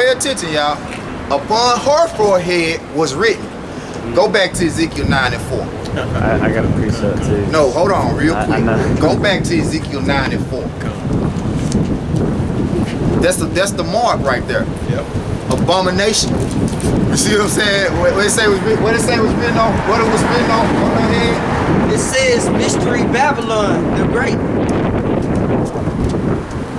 pay attention, y'all. Upon her forehead was written. Go back to Ezekiel 9 and 4. I got a precept too. No, hold on real quick. I know. Go back to Ezekiel 9 and 4. That's the mark right there. Yep. Abomination. You see what I'm saying? What it say was written on? What it was written on her head? It says Mystery Babylon the Great.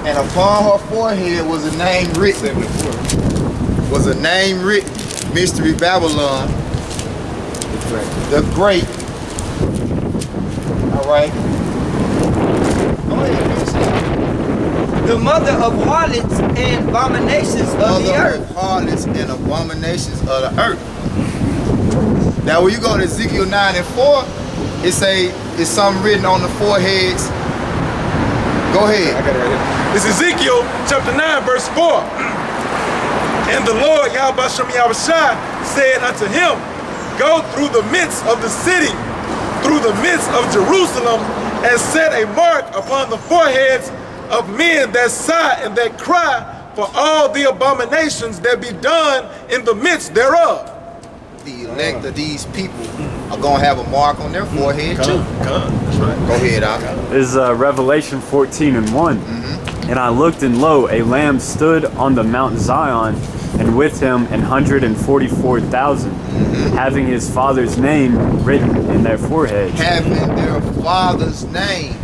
And upon her forehead was a name written. 74. Was a name written. Mystery Babylon the Great. All right. Go ahead, finish. The mother of harlots and abominations of the Mother earth. of harlots and abominations of the earth. Now when you go to Ezekiel 9 and 4, it's something written on the foreheads. Go ahead. I got it right here. It's Ezekiel chapter 9, verse 4. And the Lord Yahweh Yahushua said unto him, go through the midst of the city, through the midst of Jerusalem, and set a mark upon the foreheads of men that sigh and that cry for all the abominations that be done in the midst thereof. The elect of these people are going to have a mark on their forehead too. That's right. Go ahead, Al. This is Revelation 14 and 1. And I looked, and lo, a lamb stood on the Mount Zion, and with him 144,000, having his father's name written in their foreheads. Having their father's name.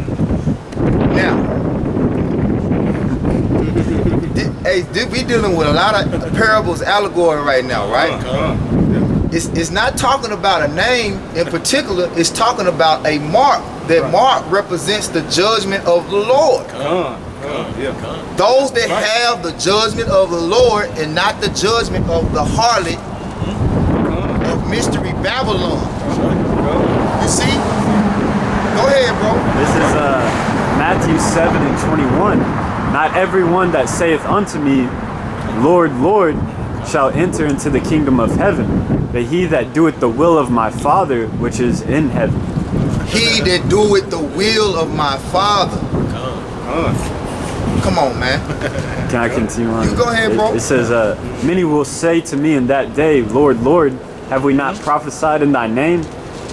Now, we dealing with a lot of parables, allegory right now, right? It's not talking about a name in particular. It's talking about a mark. That mark represents the judgment of the Lord. Those that have the judgment of the Lord and not the judgment of the harlot of Mystery Babylon. You see? Go ahead, bro. This is Matthew 7 and 21. Not everyone that saith unto me, Lord, Lord, shall enter into the kingdom of heaven, but he that doeth the will of my Father which is in heaven. He that doeth the will of my Father. Come on, man. Can I continue on? You go ahead, bro. It says, many will say to me in that day, Lord, Lord, have we not prophesied in thy name?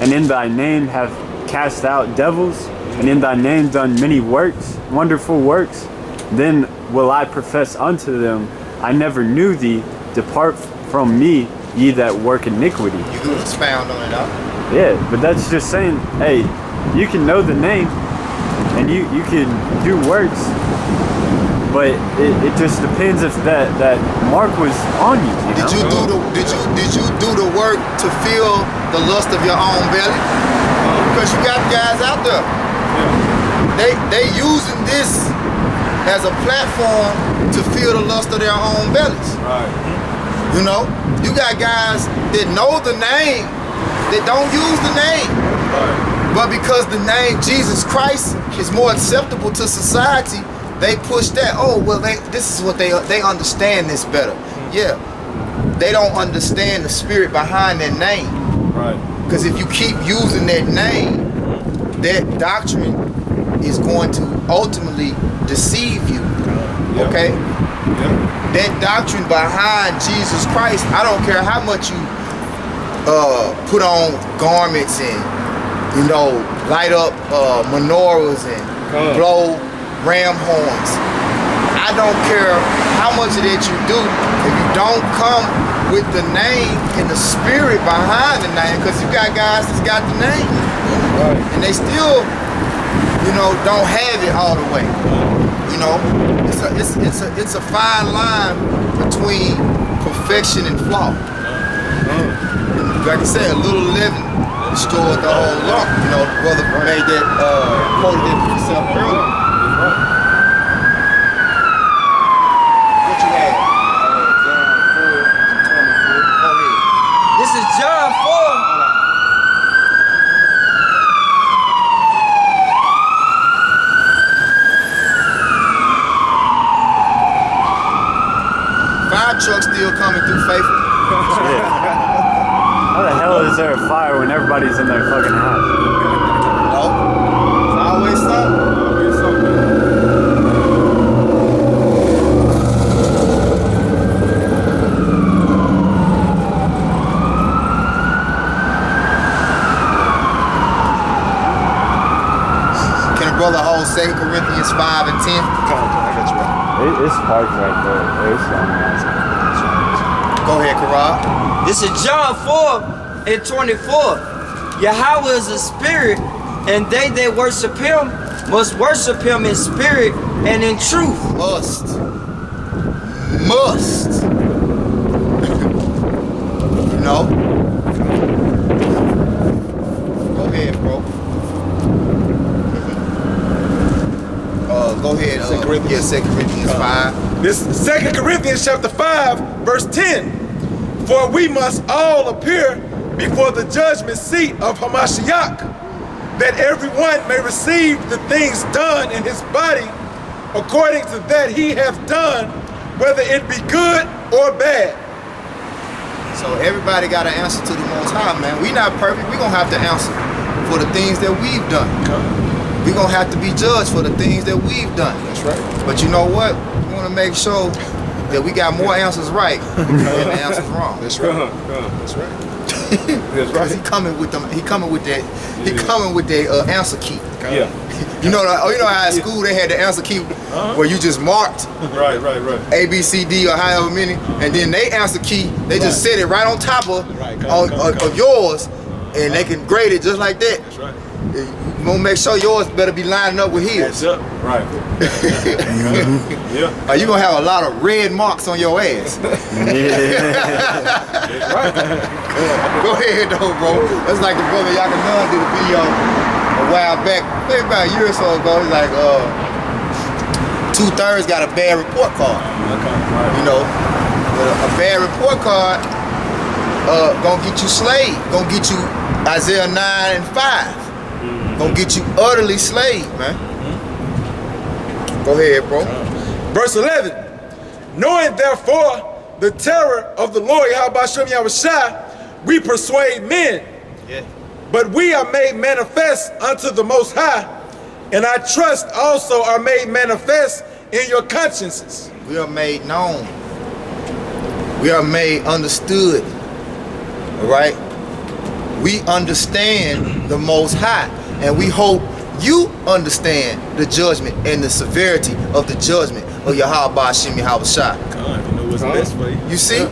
And in thy name have cast out devils? And in thy name done many works, wonderful works? Then will I profess unto them, I never knew thee. Depart from me, ye that work iniquity. You can expound on it, out. Yeah, but that's just saying, hey, you can know the name and you can do works, but it just depends if that mark was on you. Did you do the work to fill the lust of your own belly? Because you got guys out there. They using this as a platform to fill the lust of their own bellies. Right. You know, you got guys that know the name, that don't use the name. Right. But because the name Jesus Christ is more acceptable to society, they push that. Oh, well, this is what they understand this better. Yeah, they don't understand the spirit behind that name. Right. Because if you keep using that name, that doctrine is going to ultimately deceive you. Okay? That doctrine behind Jesus Christ, I don't care how much you put on garments and, you know, light up menorahs and blow ram horns. I don't care how much of that you do if you don't come with the name and the spirit behind the name, because you got guys that's got the name, and they still, you know, don't have it all the way. You know, it's a fine line between perfection and flaw. Like I said, a little leaven destroyed the whole lump. You know, the brother made that quoted it himself earlier. What you had? This is John 4. Fire truck still coming through faithful. How the hell is there a fire when everybody's in their fucking house? No. It's always something. Always something. Corinthians 5 and 10. Come on, I got you right. It's parked right there. It's Go ahead, Karab. This is John 4 and 24. Yahweh is a spirit, and they that worship him must worship him in spirit and in truth. Must. You know? Go ahead, bro. Go ahead. 2 Corinthians. Yeah, 2 Corinthians 5. This 2 Corinthians chapter 5, verse 10. For we must all appear before the judgment seat of Hamashiach, that everyone may receive the things done in his body according to that he hath done, whether it be good or bad. So everybody got to answer to the Most High, man. We not perfect. We gonna have to answer for the things that we've done. We gonna have to be judged for the things that we've done. That's right. But you know what? We want to make sure that we got more answers right than the answers wrong. That's right. That's right. That's Because right. he coming with them. He coming with that. He coming with that answer key. Yeah. You know how at school they had the answer key where you just marked Right. A, B, C, D, or however many, and then they answer key. They just set it right on top of of yours, and they can grade it just like that. That's right. You gonna make sure yours better be lining up with his. That's up. Right. Yeah. Or you gonna have a lot of red marks on your ass. Go ahead though, bro. That's like the brother Yakanan did a video a while back, maybe about a year or so ago. He's like, 2/3 got a bad report card. You know, but a bad report card gonna get you slayed. Gonna get you Isaiah 9 and 5. Gonna get you utterly slayed, man. Go ahead, bro. Verse 11. Knowing therefore the terror of the Lord Yahweh Shem Yahushua, we persuade men. Yeah. But we are made manifest unto the Most High, and I trust also are made manifest in your consciences. We are made known. We are made understood. All right? We understand the Most High, and we hope you understand the judgment and the severity of the judgment of Yahweh Hashem Yahushua. You know what's best for you. You see?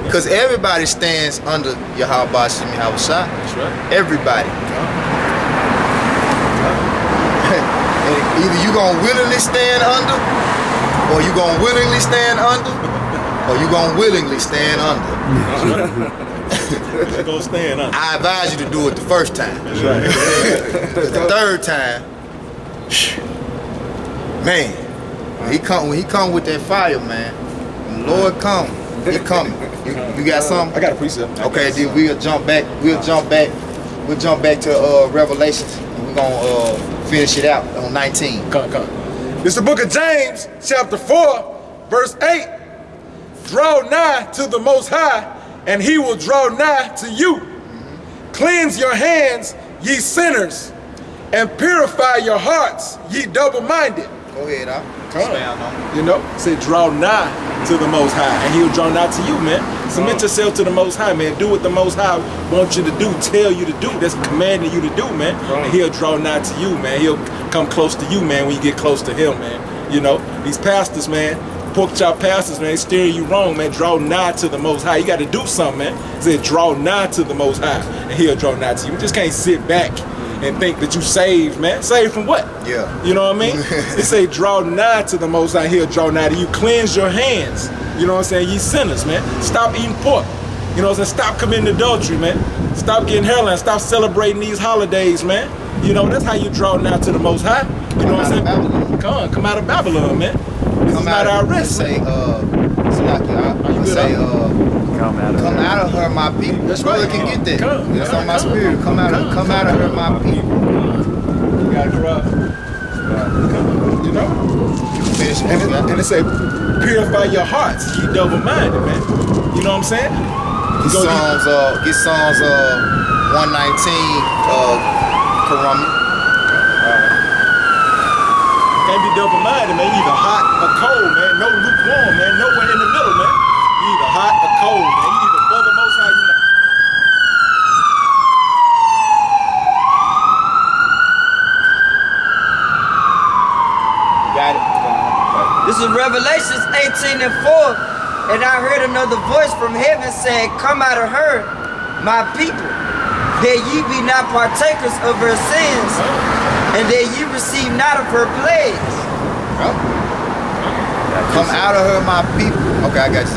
Because everybody stands under Yahweh Hashem Yahushua. That's right. Everybody. And either you gonna willingly stand under, or you gonna willingly stand under, or you gonna willingly stand under. You're gonna stand up. I advise you to do it the first time. That's right. The third time, man, when he come with that fire, man. When the Lord come, he coming. You got something? I got a precept. Okay, then we'll jump back to Revelations, and we're gonna finish it out on 19. Come. It's the book of James, chapter 4, verse 8. Draw nigh to the Most High, and he will draw nigh to you. Cleanse your hands, ye sinners, and purify your hearts, ye double-minded. Go ahead, expound on it. You know, say draw nigh to the Most High, and he'll draw nigh to you, man. Submit yourself to the Most High, man. Do what the Most High wants you to do, tell you to do. That's commanding you to do, man. And he'll draw nigh to you, man. He'll come close to you, man, when you get close to him, man. You know, these pastors, man, pork chop pastors, man, steering you wrong, man. Draw nigh to the Most High. You got to do something, man. Say draw nigh to the Most High, and he'll draw nigh to you. You just can't sit back and think that you saved, man. Saved from what? Yeah. You know what I mean? It say draw nigh to the Most High, he'll draw nigh to you. Cleanse your hands. You know what I'm saying? Ye sinners, man. Stop eating pork. You know what I'm saying? Stop committing adultery, man. Stop getting hairline. Stop celebrating these holidays, man. You know, that's how you draw nigh to the Most High. You know what I'm saying? Come out of Babylon, man. This is not our rest. Say, Come out of her, my people. That's Brother right. can get that. Come. That's on my spirit. Come out of her, my people. You gotta draw. You know? Finish it. And it say, purify your hearts, ye double-minded, man. You know what I'm saying? Get Psalms 119 Karami. Can't be double-minded, man. You either hot or cold, man. No lukewarm, man. Nowhere in the middle, man. You either hot or cold, man. You either for the Most High, you know. Revelations 18:4, and I heard another voice from heaven saying, "Come out of her, my people, that ye be not partakers of her sins, and that ye receive not of her plagues." Come out of her, my people. Okay, I got you.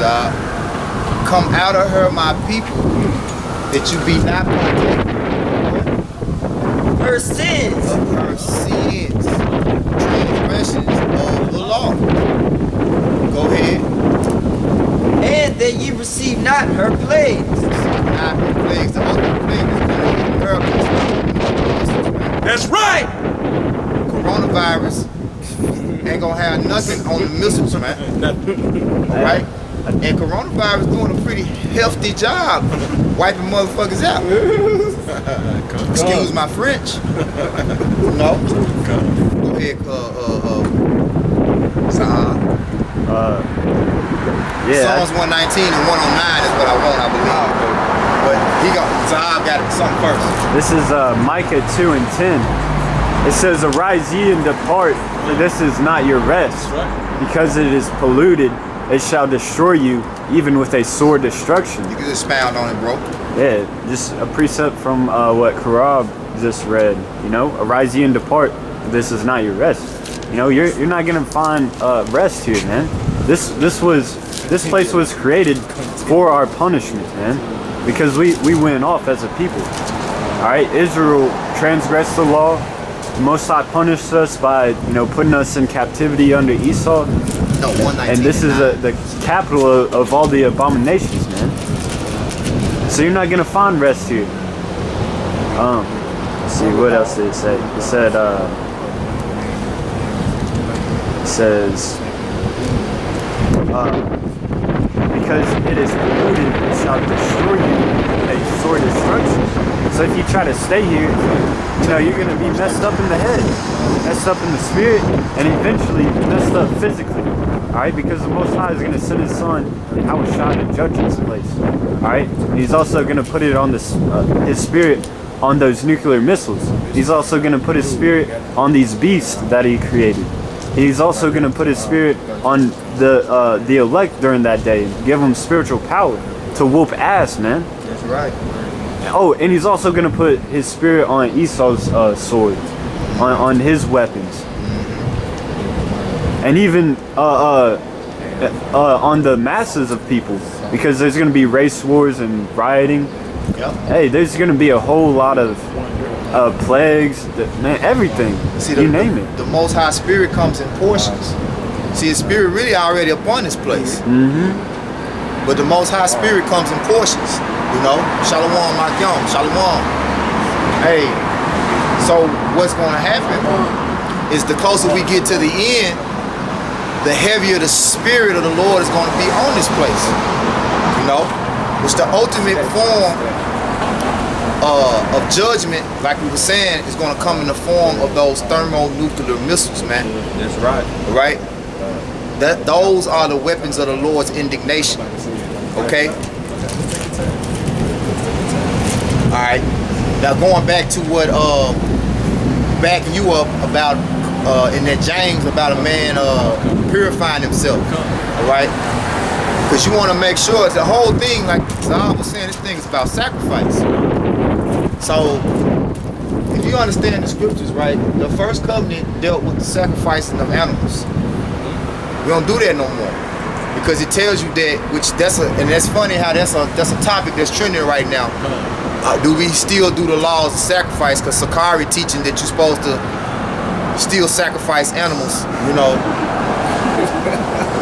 Come out of her, my people, that you be not partakers Her sins. of her sins, transgressions of the law. Go ahead. And that ye receive not her plagues. Not her plagues. The other plague is going to be That's right. coronavirus ain't gonna have nothing on the missiles, man. Alright? And coronavirus doing a pretty hefty job wiping motherfuckers out. Excuse my French. No. Go ahead, Yeah. Psalms 119 and 109 is what I want, I believe. But Zahab got something first. This is Micah 2 and 10. It says, "Arise ye and depart, for this is not your rest. Because it is polluted, it shall destroy you, even with a sore destruction." You can just expound on it, bro. Yeah, just a precept from what Karab just read. You know, arise ye and depart, for this is not your rest. You know, you're not gonna find rest here, man. This place was created for our punishment, man, because we went off as a people. All right, Israel transgressed the law. The Most High punished us by, putting us in captivity under Esau. No, 119. And this is the capital of all the abominations, man. So you're not gonna find rest here. Let's see, what else did it say? It said, because it is polluted, it shall destroy you with a sore destruction. So if you try to stay here, you're going to be messed up in the head, messed up in the spirit, and eventually messed up physically. All right, because the Most High is going to send His Son, Yahushua, to judge this place. All right, and He's also going to put it on His Spirit on those nuclear missiles. He's also going to put His Spirit on these beasts that He created. He's also going to put His Spirit on the elect during that day, give them spiritual power to whoop ass, man. That's right. Oh, and He's also going to put His Spirit on Esau's sword, on his weapons, and even on the masses of people, because there's going to be race wars and rioting. Yep. Hey, there's going to be a whole lot of plagues, man, everything. See, you name it. The Most High Spirit comes in portions. See, His Spirit really already upon this place. But the Most High Spirit comes in portions. Shalom, Makyom, Shalom. Hey, so what's going to happen is the closer we get to the end, the heavier the Spirit of the Lord is going to be on this place. Which the ultimate form of judgment, like we were saying, is going to come in the form of those thermonuclear missiles, man. That's right. Right? Those are the weapons of the Lord's indignation. Okay? Alright. Now going back to what backing you up about in that James about a man purifying himself. Alright? Because you want to make sure it's the whole thing, like Zahab was saying, this thing is about sacrifice. So if you understand the scriptures, right, the first covenant dealt with the sacrificing of animals. We don't do that no more, because it tells you that, and that's funny how that's a topic that's trending right now. Do we still do the laws of sacrifice? Because Sakari teaching that you're supposed to still sacrifice animals,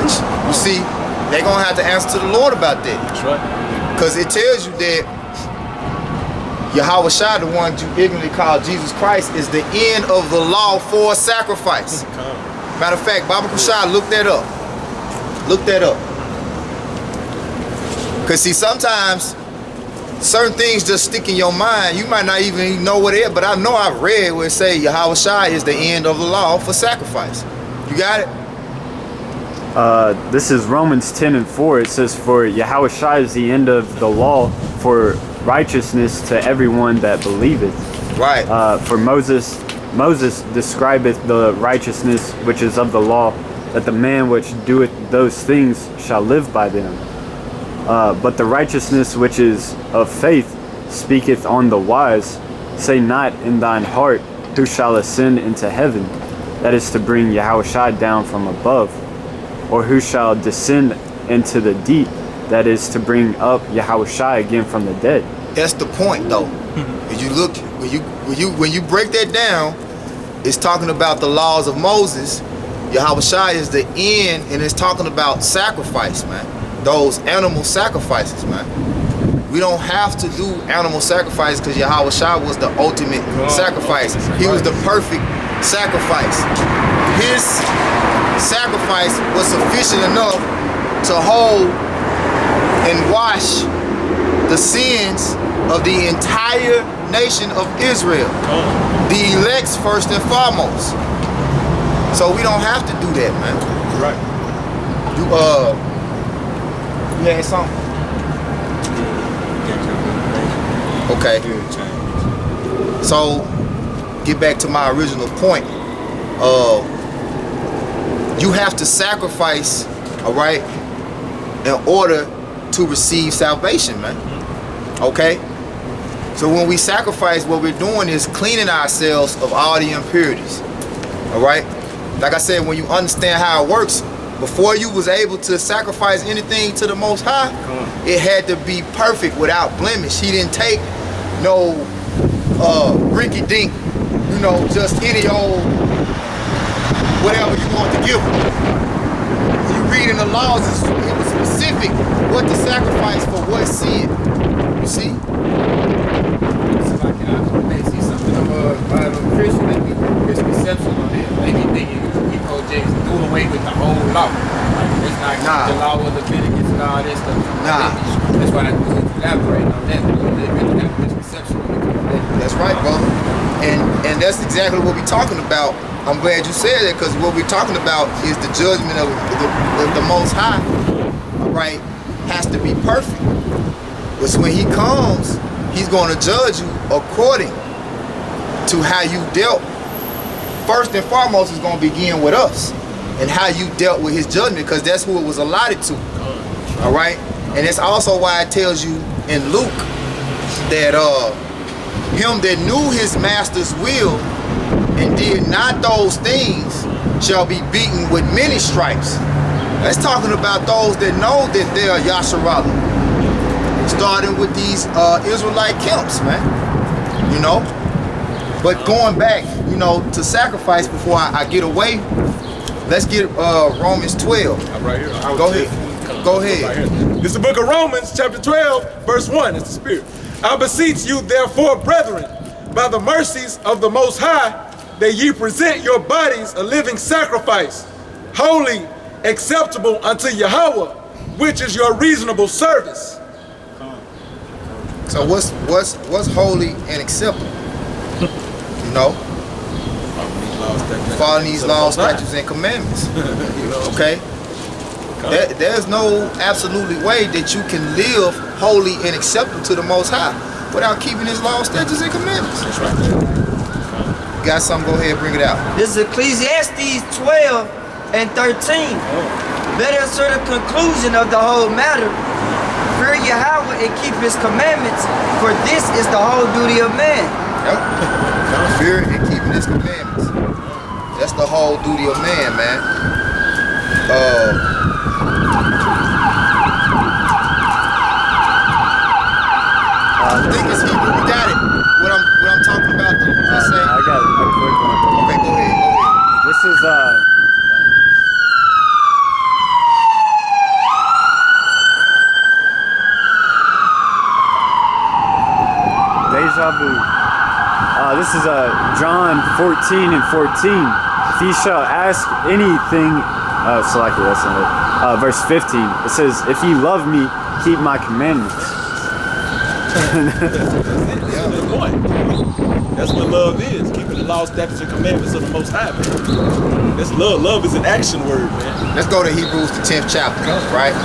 Which, you see, they're gonna have to answer to the Lord about that. That's right. Because it tells you that Yahushua, the one you ignorantly call Jesus Christ, is the end of the law for sacrifice. Matter of fact, Baba Kushai, look that up. Look that up. Because see, sometimes certain things just stick in your mind. You might not even know what it is, but I know I've read where it say Yahushua is the end of the law for sacrifice. You got it? This is Romans 10 and 4. It says, "For Yahushua is the end of the law for righteousness to everyone that believeth." Right. For Moses describeth the righteousness which is of the law that the man which doeth those things shall live by them. But the righteousness which is of faith speaketh on the wise. Say not in thine heart, who shall ascend into heaven, that is to bring Yahushua down from above, or who shall descend into the deep, that is to bring up Yahushua again from the dead. That's the point, though. When you look, when you break that down, it's talking about the laws of Moses. Yahushua is the end, and it's talking about sacrifice, man. Those animal sacrifices, man. We don't have to do animal sacrifice because Yahushua was the ultimate sacrifice. He was the perfect sacrifice. His sacrifice was sufficient enough to hold and wash the sins of the entire nation of Israel. The elects first and foremost. So we don't have to do that, man. Right. You had something? Okay. So, get back to my original point. You have to sacrifice, all right, in order to receive salvation, man. Okay? So when we sacrifice, what we're doing is cleaning ourselves of all the impurities. All right? Like I said, when you understand how it works, before you was able to sacrifice anything to the Most High, it had to be perfect without blemish. He didn't take no rinky-dink, you know, just any old whatever you want to give him. When you read in the laws, it was specific what to sacrifice for what sin. You see? So like I see something of a Christian, maybe misconception on it. Maybe thinking James doing away with the whole law. Like, it's not the law of Leviticus and all this stuff. That's why I was elaborating on that. That misconception. That's right, brother. And that's exactly what we're talking about. I'm glad you said that, because what we're talking about is the judgment of the Most High. All right, has to be perfect. But when He comes, He's going to judge you according to how you dealt. First and foremost, is going to begin with us and how you dealt with His judgment, because that's who it was allotted to. All right, and it's also why it tells you in Luke that him that knew his master's will and did not those things shall be beaten with many stripes. That's talking about those that know that they are Yasharala, starting with these Israelite camps, man. You know. But going back, you know, to sacrifice before I get away, let's get Romans 12. I'm right here. Go ahead. Go ahead. Right here. This is the book of Romans, chapter 12, verse 1. It's the Spirit. I beseech you, therefore, brethren, by the mercies of the Most High, that ye present your bodies a living sacrifice, holy, acceptable unto Yahweh, which is your reasonable service. So what's holy and acceptable? You know, following these laws, statutes, and commandments. Okay? There's no absolutely way that you can live holy and acceptable to the Most High without keeping His laws, statutes, and commandments. That's right. You got something? Go ahead, bring it out. This is Ecclesiastes 12 and 13. Better assert a conclusion of the whole matter. Fear Yahweh and keep His commandments, for this is the whole duty of man. Yep. Fear and keeping His commandments. That's the whole duty of man, man. I think it's Hebrew. You got it. What I'm talking about. Let's say. I got a quick one. Okay, go ahead. Go ahead. This is deja vu. This is John 14 and 14. If ye shall ask anything, that's not it. Verse 15. It says, "If ye love me, keep my commandments." That's what love is, keeping the law, statutes, and commandments of the Most High, man. That's love. Love is an action word, man. Let's go to Hebrews the 10th chapter, right?